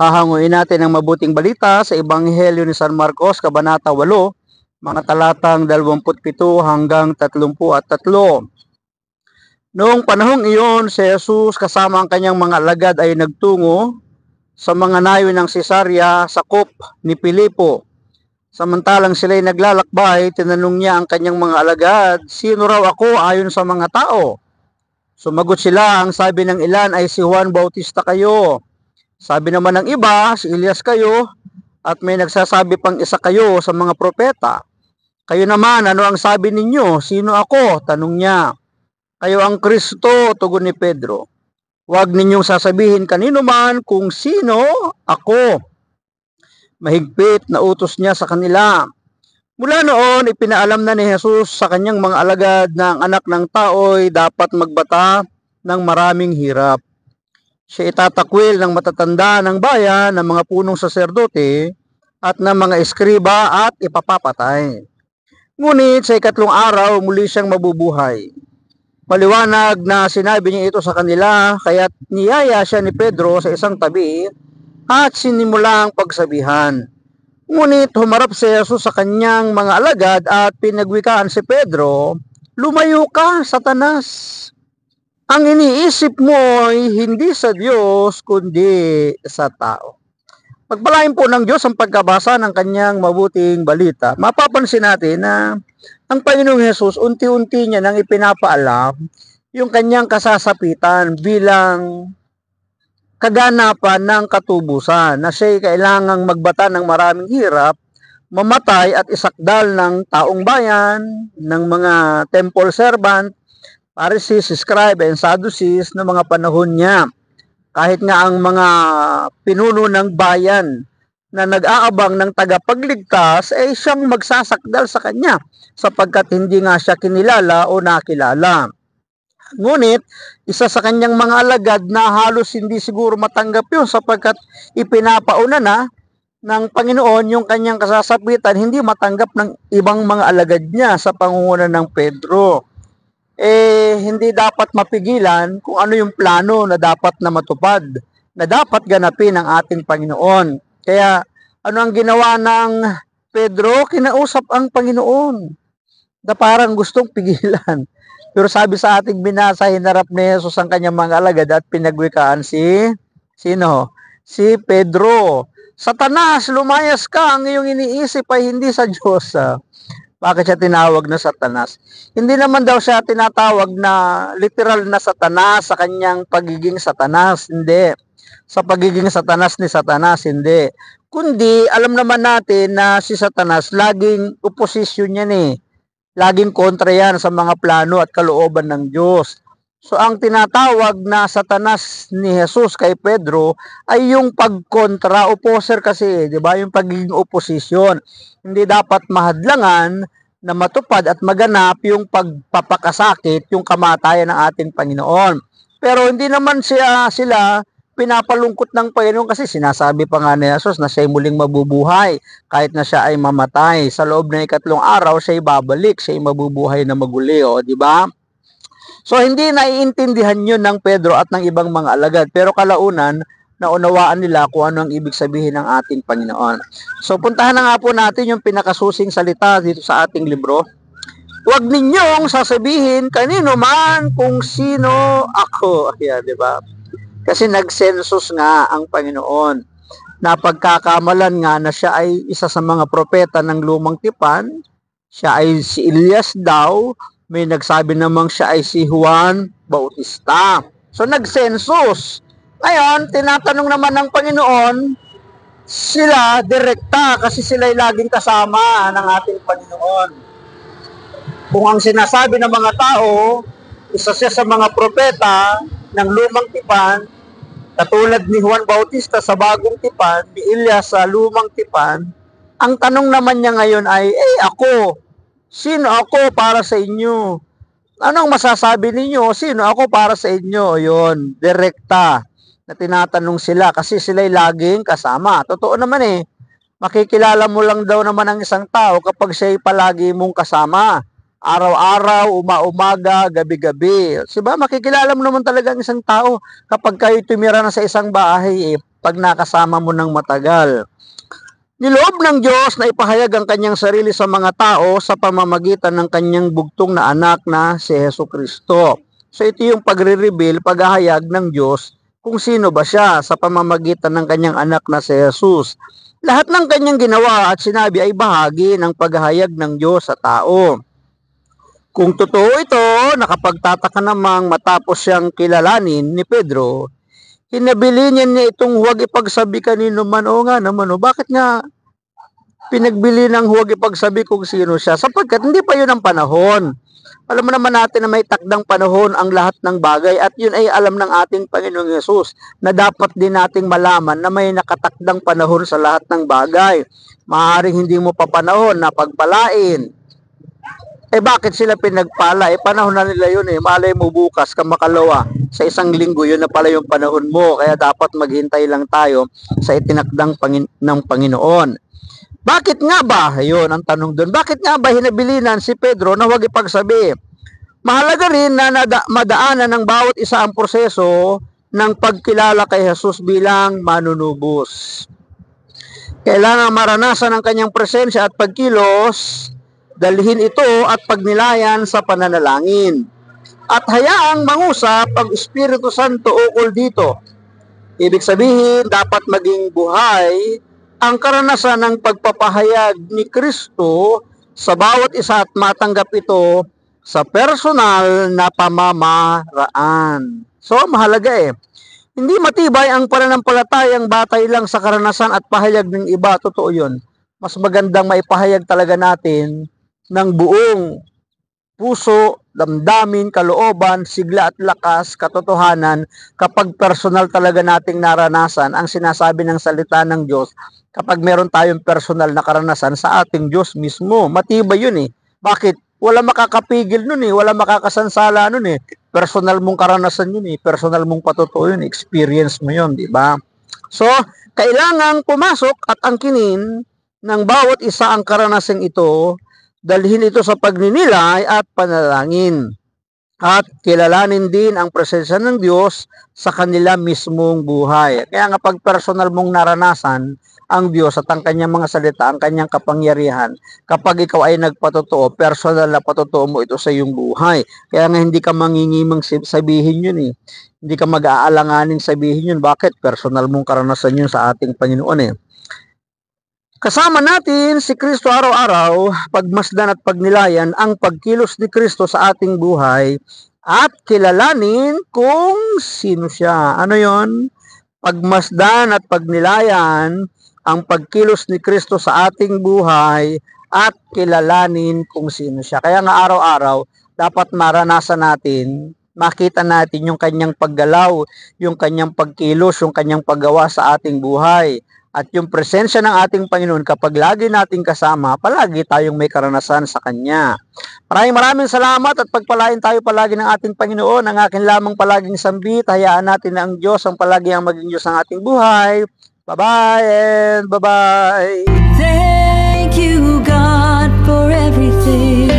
Hahanguin natin ang mabuting balita sa Ebanghelyo ni San Marcos, Kabanata 8, mga talatang 27 hanggang 33. Noong panahong iyon, si Jesus kasama ang kanyang mga alagad ay nagtungo sa mga nayon ng Cesarea sakop ni Filipo. Samantalang sila'y naglalakbay, tinanong niya ang kanyang mga alagad, "Sino raw ako ayon sa mga tao?" Sumagot sila, "Ang sabi ng ilan ay si Juan Bautista kayo. Sabi naman ng iba, si Elias kayo, at may nagsasabi pang isa kayo sa mga propeta. Kayo naman, ano ang sabi ninyo? Sino ako?" Tanong niya. "Kayo ang Kristo," tugon ni Pedro. "Huwag ninyong sasabihin kanino man kung sino ako." Mahigpit na utos niya sa kanila. Mula noon, ipinaalam na ni Jesus sa kanyang mga alagad na ang anak ng tao'y dapat magbata ng maraming hirap. Siya itatakwil ng matatanda ng bayan, ng mga punong saserdote at ng mga eskriba at ipapapatay. Ngunit sa ikatlong araw, muli siyang mabubuhay. Paliwanag na sinabi niya ito sa kanila, kaya't niyaya siya ni Pedro sa isang tabi at sinimulang pagsabihan. Ngunit humarap si Jesus sa kanyang mga alagad at pinagwikaan si Pedro, "Lumayo ka, Satanas! Ang iniisip mo ay hindi sa Diyos, kundi sa tao." Pagpalain po ng Diyos ang pagkabasa ng kanyang mabuting balita. Mapapansin natin na ang Panginoong Hesus unti-unti niya nang ipinapaalam yung kanyang kasasapitan bilang kaganapan ng katubusan na siya'y kailangang magbata ng maraming hirap, mamatay at isakdal ng taong bayan, ng mga temple servant, Pharisees, scribe, and Sadducees na mga panahon niya. Kahit nga ang mga pinuno ng bayan na nag-aabang ng tagapagligtas ay siyang magsasakdal sa kanya sapagkat hindi nga siya kinilala o nakilala. Ngunit, isa sa kanyang mga alagad na halos hindi siguro matanggap yun sapagkat ipinapauna na ng Panginoon yung kanyang kasasapitan, hindi matanggap ng ibang mga alagad niya sa pangunguna ng Pedro. Hindi dapat mapigilan kung ano yung plano na dapat na matupad, na dapat ganapin ng ating Panginoon. Kaya, ano ang ginawa ng Pedro? Kinausap ang Panginoon na parang gustong pigilan. Pero sabi sa ating binasa, hinarap ni Jesus ang kanyang mga alagad at pinagwikaan sino? Si Pedro. "Satanas, lumayas ka, ang iyong iniisip ay hindi sa Diyos." Bakit siya tinawag na Satanas? Hindi naman daw siya tinatawag na literal na Satanas sa kanyang pagiging Satanas, hindi. Sa pagiging Satanas ni Satanas, hindi. Kundi, alam naman natin na si Satanas, laging oposisyon yan Laging kontra yan sa mga plano at kalooban ng Diyos. So ang tinatawag na Satanas ni Jesus kay Pedro ay yung pagkontra, opposer kasi, di ba? Yung pagiging oposisyon. Hindi dapat mahadlangan na matupad at maganap yung pagpapakasakit, yung kamatayan ng ating Panginoon. Pero hindi naman sila pinapalungkot ng Panginoon kasi sinasabi pa nga ni Jesus na siya'y muling mabubuhay kahit na siya ay mamatay. Sa loob ng ikatlong araw, siya'y babalik, siya'y mabubuhay na maguli, di ba? So, hindi naiintindihan yun ng Pedro at ng ibang mga alagad. Pero kalaunan, naunawaan nila kung ano ang ibig sabihin ng ating Panginoon. So, puntahan na nga po natin yung pinakasusing salita dito sa ating libro. "Huwag ninyong sasabihin kanino man kung sino ako." Ayan, di ba? Kasi nag-census nga ang Panginoon. Napagkakamalan nga na siya ay isa sa mga propeta ng lumang tipan. Siya ay si Elias daw. May nagsabi namang siya ay si Juan Bautista. So nag-census. Ngayon, tinatanong naman ng Panginoon, sila direkta kasi sila ay laging kasama ng ating Panginoon. Kung ang sinasabi ng mga tao, isa siya sa mga propeta ng lumang tipan, katulad ni Juan Bautista sa bagong tipan, ni Elias sa lumang tipan, ang tanong naman niya ngayon ay, ako, sino ako para sa inyo? Anong masasabi ninyo? Sino ako para sa inyo? Yun, direkta na tinatanong sila kasi sila'y laging kasama. Totoo naman makikilala mo lang daw naman ang isang tao kapag siya'y palagi mong kasama. Araw-araw, umaga, gabi-gabi. Diba? Makikilala mo naman talaga ang isang tao kapag kayo tumira na sa isang bahay, pag nakasama mo ng matagal. Niloob ng Diyos na ipahayag ang kanyang sarili sa mga tao sa pamamagitan ng kanyang bugtong na anak na si Jesucristo. So ito yung pagre-reveal, paghahayag ng Diyos kung sino ba siya sa pamamagitan ng kanyang anak na si Jesus. Lahat ng kanyang ginawa at sinabi ay bahagi ng paghahayag ng Diyos sa tao. Kung totoo ito, nakapagtataka namang matapos siyang kilalanin ni Pedro, hinabili niya itong huwag ipagsabi kanino man. O nga naman, bakit nga pinagbili ng huwag ipagsabi kung sino siya? Sapagkat hindi pa yun ang panahon. Alam mo naman natin na may takdang panahon ang lahat ng bagay at yun ay alam ng ating Panginoong Yesus na dapat din nating malaman na may nakatakdang panahon sa lahat ng bagay. Maaaring hindi mo pa panahon na pagpalain. Bakit sila pinagpala? Panahon na nila yun. Malay mo bukas, kamakalawa, sa isang linggo, yun na pala yung panahon mo. Kaya dapat maghintay lang tayo sa itinakdang ng Panginoon. Bakit nga ba? Ayun, ang tanong doon. Bakit nga ba hinabilinan si Pedro na huwag ipagsabi? Mahalaga rin na madaanan ng bawat isa ang proseso ng pagkilala kay Jesus bilang manunubos. Kailangan maranasan ang kanyang presensya at pagkilos, dalhin ito at pagnilayan sa pananalangin. At hayaang mangusap ang Espiritu Santo ukol dito. Ibig sabihin, dapat maging buhay ang karanasan ng pagpapahayag ni Kristo sa bawat isa at matanggap ito sa personal na pamamaraan. So, mahalaga Hindi matibay ang pananampalatayang batay lang sa karanasan at pahayag ng iba. Totoo yun. Mas magandang maipahayag talaga natin ng buong puso, damdamin, kalooban, sigla at lakas, katotohanan kapag personal talaga nating naranasan ang sinasabi ng salita ng Diyos. Kapag meron tayong personal na karanasan sa ating Diyos mismo, matibay yun Bakit? Wala makakapigil nun wala makakasansala nun Personal mong karanasan yun personal mong patotoo yun, experience mo yun, di ba? So, kailangang pumasok at angkinin ng bawat isa ang karanasang ito, dalhin ito sa pagninilay at panalangin. At kilalanin din ang presensya ng Diyos sa kanila mismong buhay. Kaya nga pag personal mong naranasan ang Diyos at ang kanyang mga salita, ang kanyang kapangyarihan, kapag ikaw ay nagpatotoo, personal na patotoo mo ito sa iyong buhay. Kaya nga hindi ka mangingimang sabihin yun Hindi ka mag-aalanganing sabihin yun. Bakit? Personal mong karanasan yun sa ating Panginoon Kasama natin si Kristo araw-araw, pagmasdan at pagnilayan ang pagkilos ni Kristo sa ating buhay at kilalanin kung sino siya. Ano yon? Pagmasdan at pagnilayan ang pagkilos ni Kristo sa ating buhay at kilalanin kung sino siya. Kaya nga araw-araw, dapat maranasan natin, makita natin yung kanyang paggalaw, yung kanyang pagkilos, yung kanyang paggawa sa ating buhay. At yung presensya ng ating Panginoon, kapag lagi nating kasama, palagi tayong may karanasan sa Kanya. Maraming salamat at pagpalain tayo palagi ng ating Panginoon. Ang akin lamang palaging sambit, hayaan natin na ang Diyos ang palagi ang maging Diyos ng ating buhay. Bye-bye and bye-bye. Thank you, God, for everything.